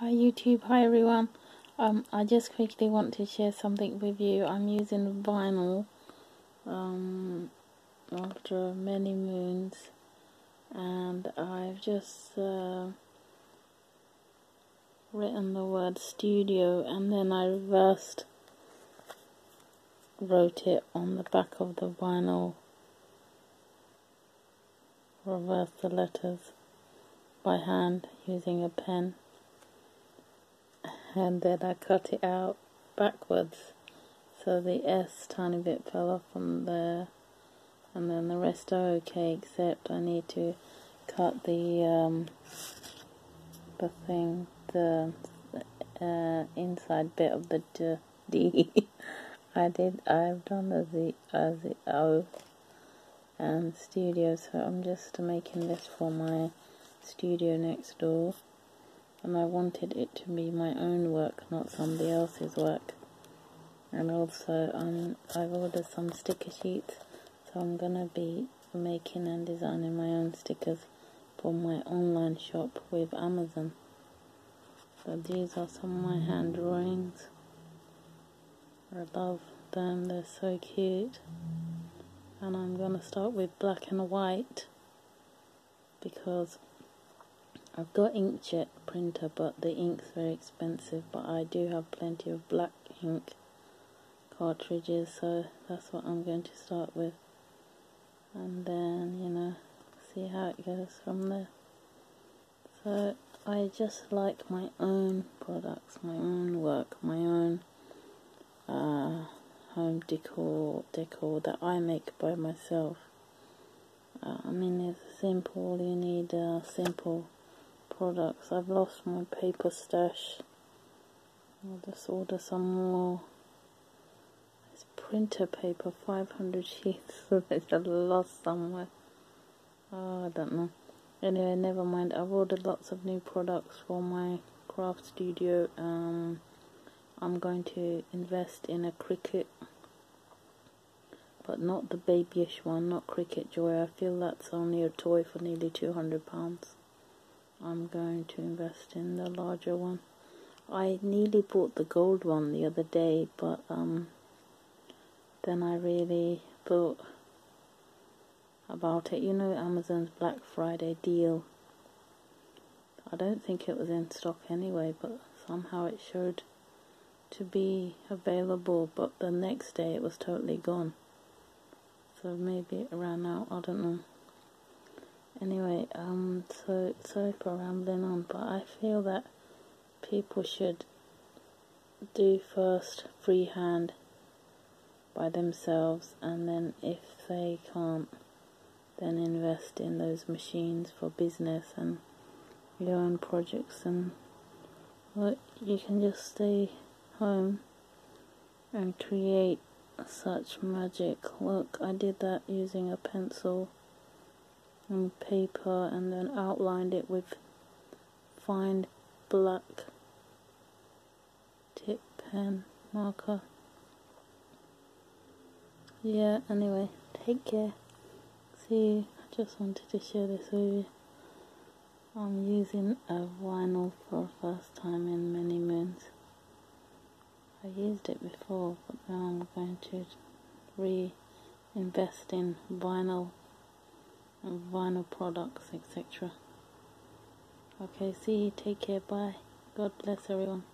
Hi YouTube, hi everyone. I just quickly want to share something with you. I'm using vinyl after many moons, and I've just written the word studio, and then I wrote it on the back of the vinyl, reversed the letters by hand using a pen. And then I cut it out backwards, so the S tiny bit fell off from there, and then the rest are okay, except I need to cut the inside bit of the D. I've done the O and studio, so I'm just making this for my studio next door. And I wanted it to be my own work, not somebody else's work. And also, I've ordered some sticker sheets, so I'm gonna be making and designing my own stickers for my online shop with Amazon. So these are some of my hand drawings. I love them, they're so cute. And I'm gonna start with black and white because I've got inkjet printer, but the ink's very expensive, but I do have plenty of black ink cartridges, so that's what I'm going to start with, and then see how it goes from there. So I just like my own products, my own work, my own home decor that I make by myself. I mean, it's simple, you need simple products. I've lost my paper stash. I'll just order some more. It's printer paper, 500 sheets, so it's lost somewhere. Oh, I don't know. Anyway, never mind. I've ordered lots of new products for my craft studio. I'm going to invest in a Cricut, but not the babyish one, not Cricut Joy. I feel that's only a toy for nearly £200. I'm going to invest in the larger one. I nearly bought the gold one the other day, but then I really thought about it. You know, Amazon's Black Friday deal. I don't think it was in stock anyway, but somehow it showed to be available, but the next day it was totally gone. So maybe it ran out, I don't know. Anyway, so sorry for rambling on, but I feel that people should do first freehand by themselves, and then if they can't, then invest in those machines for business and your own projects, and you can just stay home and create such magic. Look, I did that using a pencil and paper, and then outlined it with fine black tip pen marker. Yeah, anyway, take care. See you. I just wanted to share this with you. I'm using a vinyl for the first time in many moons. I used it before, but now I'm going to reinvest in vinyl and vinyl products, etc. Okay, see you, take care, bye. God bless everyone.